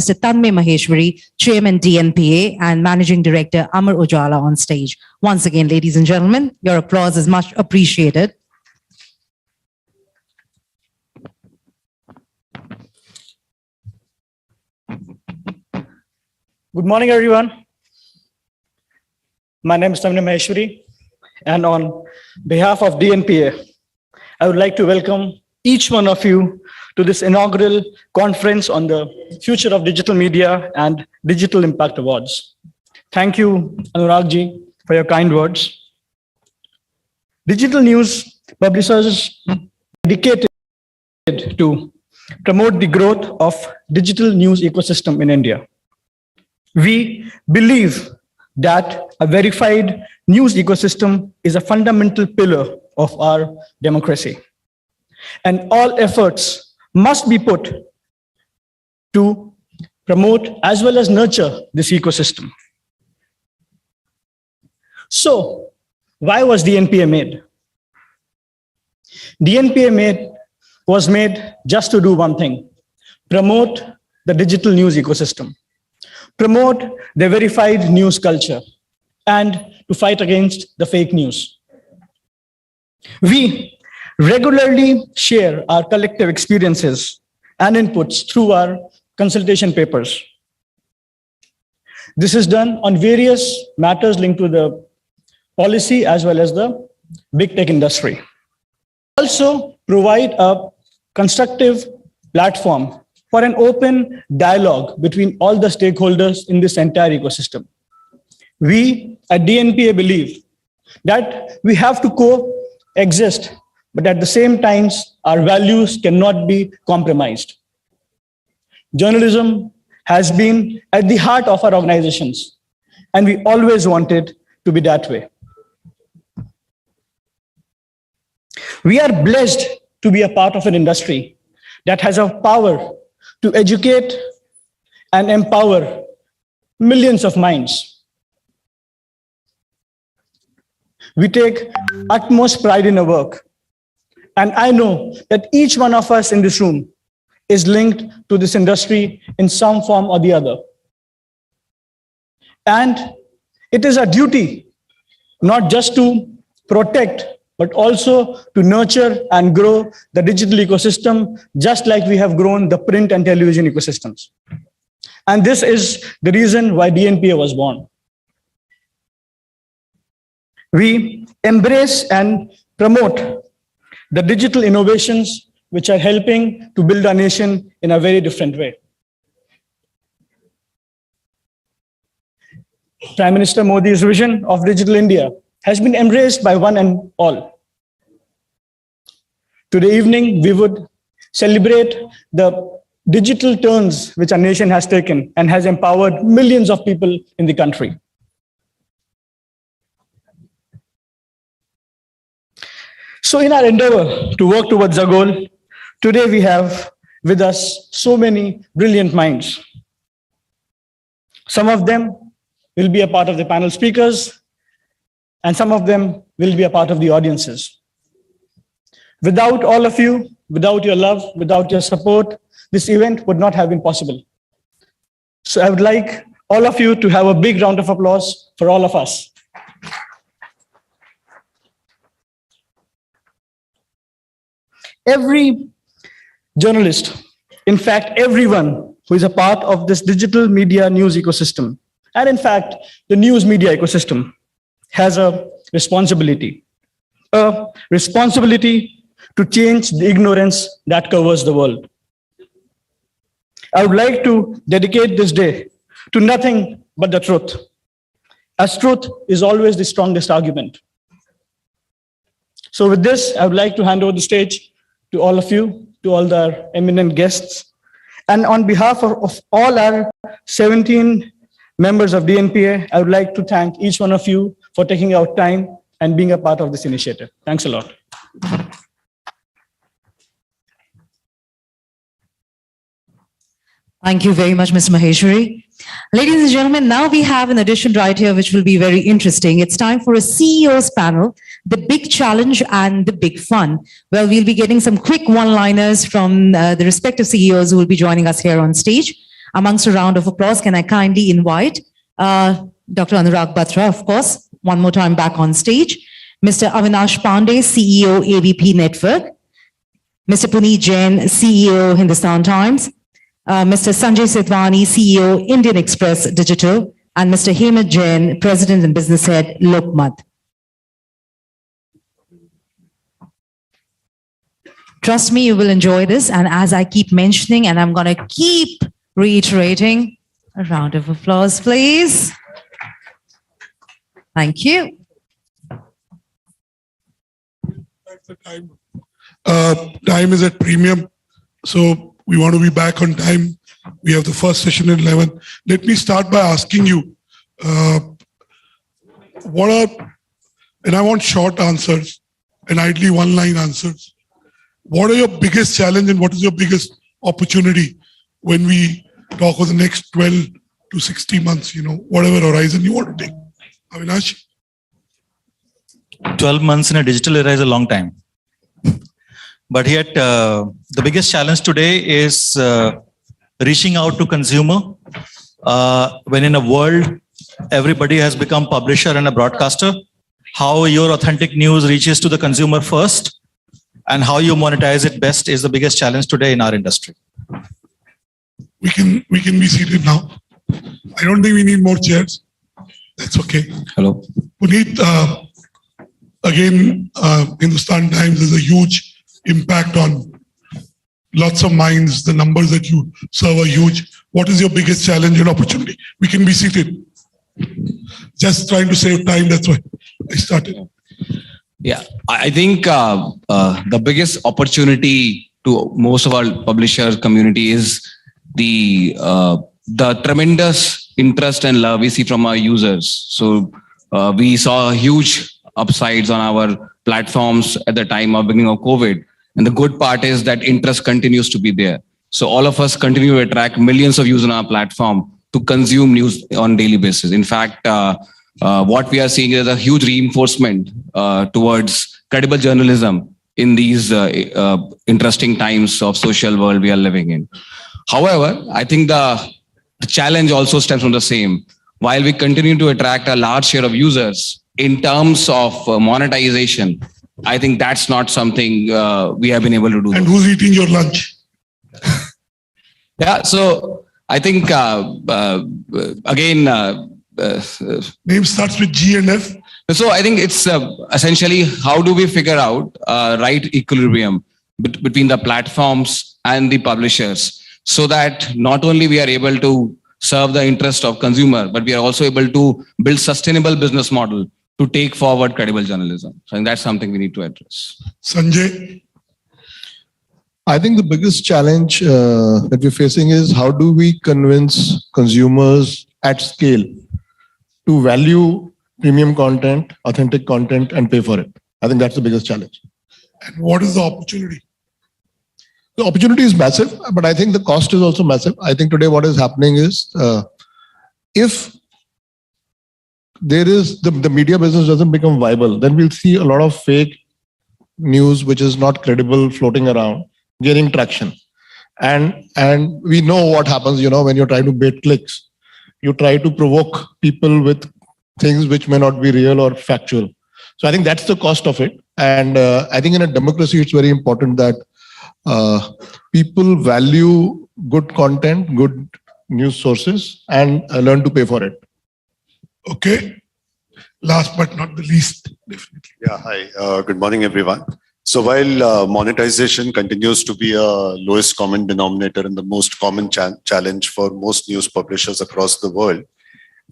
Mr. Tanmay Maheshwari, Chairman Dnpa, and Managing Director Amar Ujala on stage. Once again, ladies and gentlemen, your applause is much appreciated. Good morning, everyone. My name is Tanmay Maheshwari, and on behalf of Dnpa, I would like to welcome each one of you to this inaugural conference on the future of digital media and Digital Impact Awards. Thank you, Anuragji, for your kind words. Digital news publishers are dedicated to promote the growth of digital news ecosystem in India. We believe that a verified news ecosystem is a fundamental pillar of our democracy, and all efforts must be put to promote as well as nurture this ecosystem. So, why was Dnpa made? Dnpa was made just to do one thing: promote the digital news ecosystem, promote the verified news culture, and to fight against the fake news. We regularly share our collective experiences and inputs through our consultation papers. This is done on various matters linked to the policy as well as the big tech industry. Also provide a constructive platform for an open dialogue between all the stakeholders in this entire ecosystem. We at Dnpa believe that we have to coexist, but at the same time, our values cannot be compromised. Journalism has been at the heart of our organizations, and we always wanted to be that way. We are blessed to be a part of an industry that has a power to educate and empower millions of minds. We take utmost pride in our work, and I know that each one of us in this room is linked to this industry in some form or the other. And it is our duty not just to protect, but also to nurture and grow the digital ecosystem, just like we have grown the print and television ecosystems. And this is the reason why Dnpa was born. We embrace and promote the digital innovations which are helping to build our nation in a very different way. Prime Minister Modi's vision of Digital India has been embraced by one and all. Today evening, we would celebrate the digital turns which our nation has taken and has empowered millions of people in the country. So in our endeavor to work towards our goal, today we have with us so many brilliant minds. Some of them will be a part of the panel speakers, and some of them will be a part of the audiences. Without all of you, without your love, without your support, this event would not have been possible. So I would like all of you to have a big round of applause for all of us. Every journalist, in fact, everyone who is a part of this digital media news ecosystem, and in fact, the news media ecosystem, has a responsibility to change the ignorance that covers the world. I would like to dedicate this day to nothing but the truth, as truth is always the strongest argument. So with this, I would like to hand over the stage to all of you, to all the eminent guests. And on behalf of all our 17 members of Dnpa, I would like to thank each one of you for taking out time and being a part of this initiative. Thanks a lot. Thank you very much, Mr. Maheshwari. Ladies and gentlemen, now we have an addition right here which will be very interesting. It's time for a CEO's panel, the big challenge and the big fun, where we'll be getting some quick one-liners from the respective CEOs who will be joining us here on stage. Amongst a round of applause, can I kindly invite Dr. Anurag Batra, of course, one more time back on stage, Mr. Avinash Pandey, CEO, AVP Network, Mr. Puneet Jain, CEO, Hindustan Times, Mr. Sanjay Sidhwani, CEO, Indian Express Digital, and Mr. Hemant Jain, President and Business Head, Lokmat. Trust me, you will enjoy this. And as I keep mentioning, and I'm going to keep reiterating, a round of applause, please. Thank you. Time is at premium, so we want to be back on time. We have the first session at 11. Let me start by asking you, and I want short answers and ideally one-line answers. What are your biggest challenge and what is your biggest opportunity when we talk of the next 12 to 60 months, whatever horizon you want to take? Avinash? 12 months in a digital era is a long time. But yet, the biggest challenge today is reaching out to consumer. When in a world, everybody has become publisher and a broadcaster, how your authentic news reaches to the consumer first and how you monetize it best is the biggest challenge today in our industry. We can be seated now. I don't think we need more chairs. That's okay. Hello. Puneet, again, Hindustan Times has a huge impact on lots of minds. The numbers that you serve are huge. What is your biggest challenge and opportunity? We can be seated. Just trying to save time. That's why I started. Yeah, I think the biggest opportunity to most of our publisher community is the tremendous interest and love we see from our users. So we saw huge upsides on our platforms at the time of beginning of COVID. And the good part is that interest continues to be there. So all of us continue to attract millions of users on our platform to consume news on daily basis. In fact, what we are seeing is a huge reinforcement towards credible journalism in these interesting times of social world we are living in. However, I think the challenge also stems from the same. While we continue to attract a large share of users, in terms of monetization, I think that's not something we have been able to do. And who's eating your lunch? Yeah, so I think, again... name starts with G and F. So I think it's essentially how do we figure out right equilibrium between the platforms and the publishers so that not only we are able to serve the interest of consumer, but we are also able to build sustainable business model to take forward credible journalism. So I think that's something we need to address. Sanjay? I think the biggest challenge that we're facing is how do we convince consumers at scale to value premium content, authentic content, and pay for it. I think that's the biggest challenge. And what is the opportunity? The opportunity is massive, but I think the cost is also massive. I think today what is happening is if there is the media business doesn't become viable, then we'll see a lot of fake news which is not credible floating around, gaining traction. And we know what happens, when you're trying to bait clicks. You try to provoke people with things which may not be real or factual. So I think that's the cost of it. And I think in a democracy, it's very important that people value good content, good news sources, and learn to pay for it. Okay. Last but not the least, definitely. Yeah, hi. Good morning, everyone. So while monetization continues to be a lowest common denominator and the most common challenge for most news publishers across the world,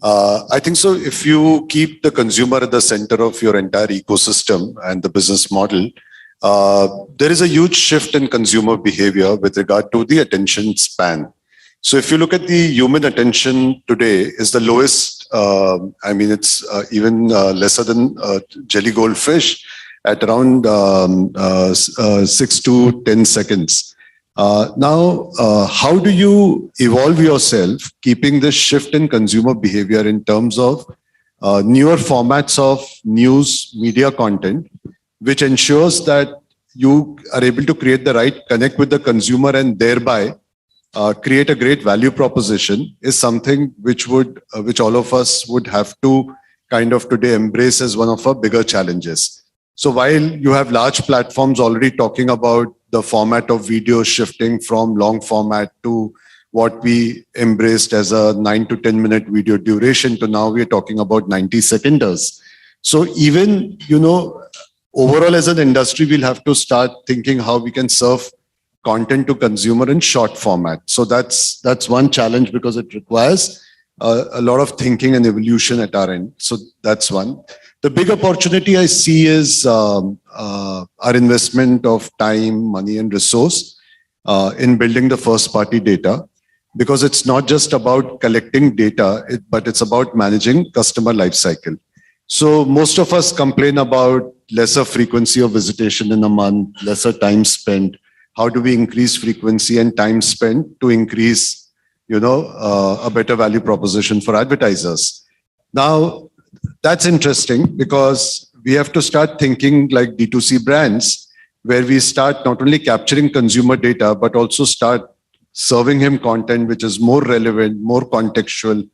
I think so if you keep the consumer at the center of your entire ecosystem and the business model, there is a huge shift in consumer behavior with regard to the attention span. So if you look at the human attention today is the lowest, it's even lesser than jelly goldfish at around 6 to 10 seconds. Now, how do you evolve yourself, keeping this shift in consumer behavior in terms of newer formats of news media content, which ensures that you are able to create the right connect with the consumer and thereby create a great value proposition is something which all of us would have to kind of today embrace as one of our bigger challenges. So while you have large platforms already talking about the format of video shifting from long format to what we embraced as a 9 to 10 minute video duration to now we're talking about 90 seconders. So even, overall as an industry, we'll have to start thinking how we can serve content to consumer in short format. So that's one challenge because it requires a lot of thinking and evolution at our end. So that's one. The big opportunity I see is our investment of time, money, and resource in building the first-party data, because it's not just about collecting data, but it's about managing customer lifecycle. So most of us complain about lesser frequency of visitation in a month, lesser time spent. How do we increase frequency and time spent to increase, a better value proposition for advertisers? Now, that's interesting because we have to start thinking like D2C brands, where we start not only capturing consumer data, but also start serving him content which is more relevant, more contextual,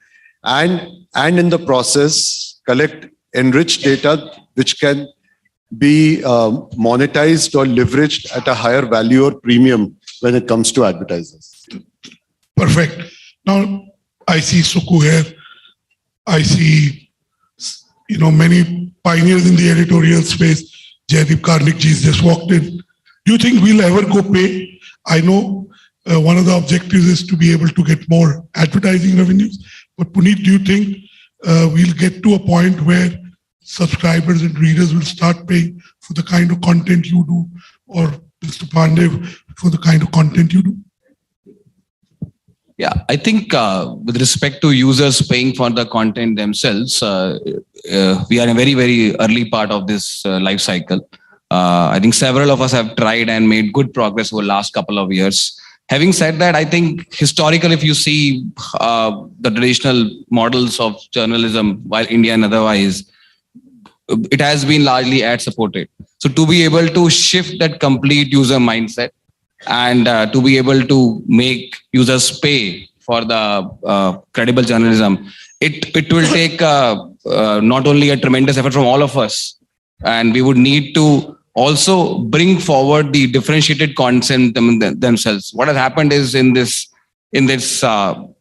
and in the process, collect enriched data which can be monetized or leveraged at a higher value or premium when it comes to advertisers. Perfect. Now, I see Suku here. I see, many pioneers in the editorial space. Jaideep Karnikji's just walked in. Do you think we'll ever go pay? I know one of the objectives is to be able to get more advertising revenues. But Puneet, do you think we'll get to a point where subscribers and readers will start paying for the kind of content you do, or Mr. Pandey for the kind of content you do? Yeah, I think with respect to users paying for the content themselves, we are in a very, very early part of this life cycle. I think several of us have tried and made good progress over the last couple of years. Having said that, I think historically, if you see the traditional models of journalism, while India and otherwise, it has been largely ad supported. So to be able to shift that complete user mindset and to be able to make users pay for the credible journalism, it will take not only a tremendous effort from all of us, and we would need to also bring forward the differentiated content themselves. What has happened is in this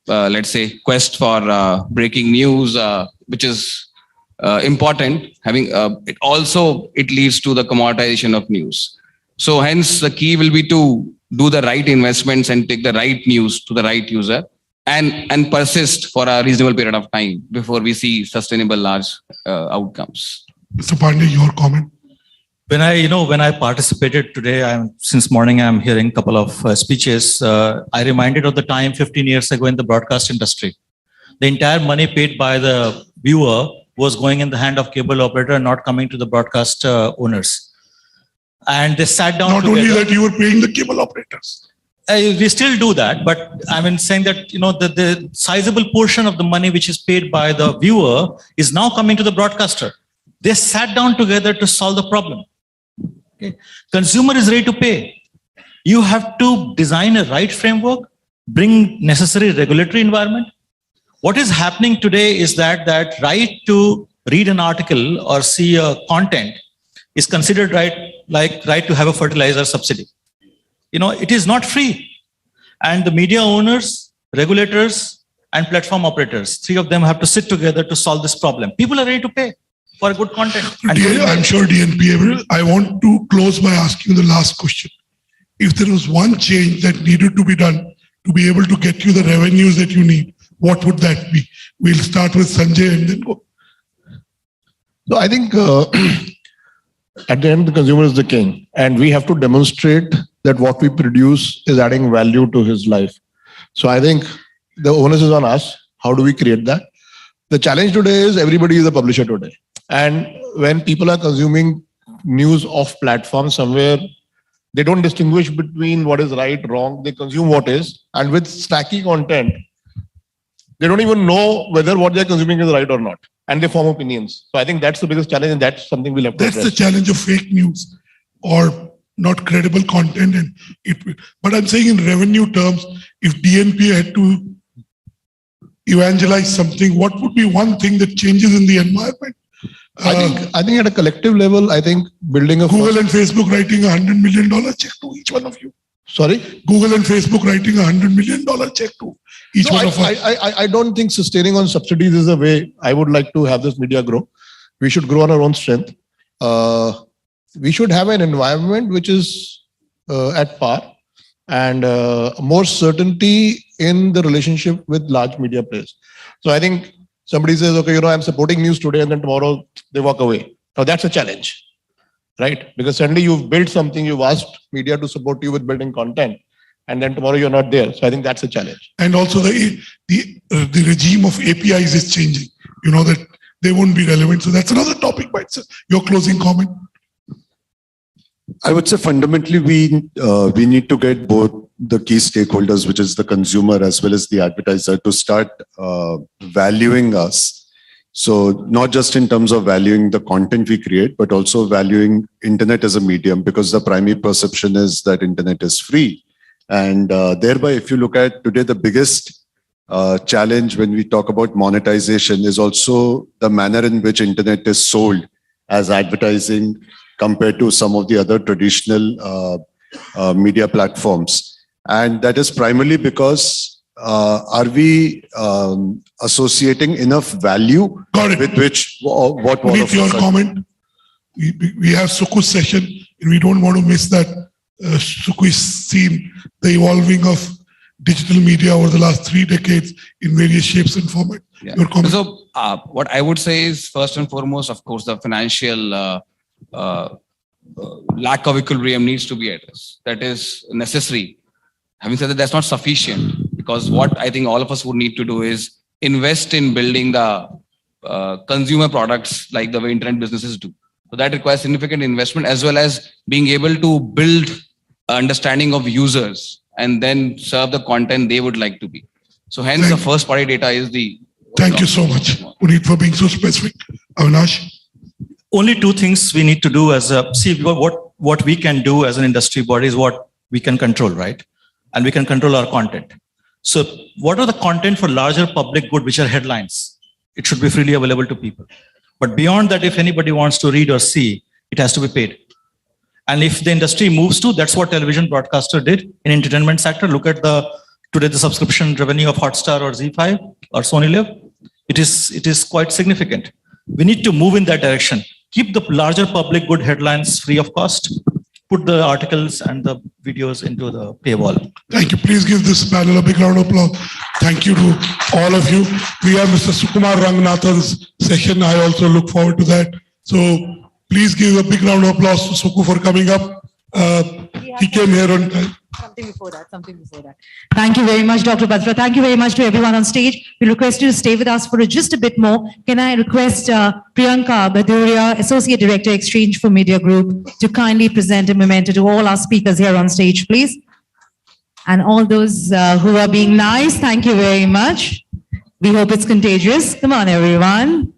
let's say quest for breaking news, which is important, having it leads to the commoditization of news. So hence the key will be to do the right investments and take the right news to the right user and persist for a reasonable period of time before we see sustainable large outcomes. Mr. Pandey, your comment. When I participated today, since morning I'm hearing a couple of speeches. I reminded of the time 15 years ago in the broadcast industry. The entire money paid by the viewer was going in the hand of cable operator and not coming to the broadcast owners. And they sat down. Not together. Only that, you were paying the cable operators. We still do that, but saying that the sizable portion of the money which is paid by the viewer is now coming to the broadcaster. They sat down together to solve the problem. Okay. Consumer is ready to pay. You have to design a right framework, bring necessary regulatory environment. What is happening today is that right to read an article or see a content is considered right to have a fertilizer subsidy. It is not free. And the media owners, regulators, and platform operators, three of them have to sit together to solve this problem. People are ready to pay for good content. I'm sure Dnpa will. I want to close by asking the last question. If there was one change that needed to be done to be able to get you the revenues that you need, what would that be? We'll start with Sanjay and then go. So I think at the end, the consumer is the king, and we have to demonstrate that what we produce is adding value to his life. So I think the onus is on us. How do we create that? The challenge today is everybody is a publisher today. And when people are consuming news off platform somewhere, they don't distinguish between what is right, wrong. They consume what is. And with stacky content, they don't even know whether what they're consuming is right or not. And they form opinions. So I think that's the biggest challenge, and that's something we'll have to address. That's the challenge of fake news or not credible content. And but I'm saying in revenue terms, if DNPA had to evangelize something, what would be one thing that changes in the environment? I think at a collective level, I think building a Google and Facebook writing $100 million check to each one of you. Sorry? Google and Facebook writing $100 million check to each one of us. I don't think sustaining on subsidies is a way I would like to have this media grow. We should grow on our own strength. We should have an environment which is at par and more certainty in the relationship with large media players. So I think somebody says, okay, I'm supporting news today and then tomorrow they walk away. Now that's a challenge, right? Because suddenly you've built something, you've asked media to support you with building content, and then tomorrow you're not there. So I think that's a challenge. And also the regime of APIs is changing, that they won't be relevant. So that's another topic by itself. Your closing comment? I would say fundamentally we need to get both the key stakeholders, which is the consumer as well as the advertiser, to start valuing us. So not just in terms of valuing the content we create, but also valuing internet as a medium, because the primary perception is that internet is free. And thereby, if you look at today, the biggest challenge when we talk about monetization is also the manner in which internet is sold as advertising compared to some of the other traditional media platforms. And that is primarily because are we associating enough value with which what With your comment, we have Suku's session and we don't want to miss that. Suku is seen the evolving of digital media over the last 3 decades in various shapes and formats. Yeah. Your comment? So what I would say is, first and foremost, of course, the financial lack of equilibrium needs to be addressed. That is necessary. Having said that, that's not sufficient, because what I think all of us would need to do is invest in building the consumer products like the way internet businesses do. So that requires significant investment, as well as being able to build understanding of users and then serve the content they would like to be. So hence the first party data is the... Thank you so much, Puneet, for being so specific. Avinash? Only 2 things we need to do as a, see what we can do as an industry body is what we can control, right? And we can control our content. So what are the content for larger public good, which are headlines? It should be freely available to people. But beyond that, if anybody wants to read or see, it has to be paid. And if the industry moves to, that's what television broadcaster did in entertainment sector. Look at today the subscription revenue of Hotstar or Z5 or Sony Live. It is quite significant. We need to move in that direction. Keep the larger public good headlines free of cost. Put the articles and the videos into the paywall. Thank you. Please give this panel a big round of applause. Thank you to all of you. We have Mr. Sukumar Ranganathan's session. I also look forward to that. So please give a big round of applause to Suku for coming up. He came here on time. Something before that. Thank you very much, Dr. Batra. Thank you very much to everyone on stage. We request you to stay with us for just a bit more. Can I request Priyanka Baduria, Associate Director, Exchange for Media Group, to kindly present a memento to all our speakers here on stage, please? And all those who are being nice, thank you very much. We hope it's contagious. Come on, everyone.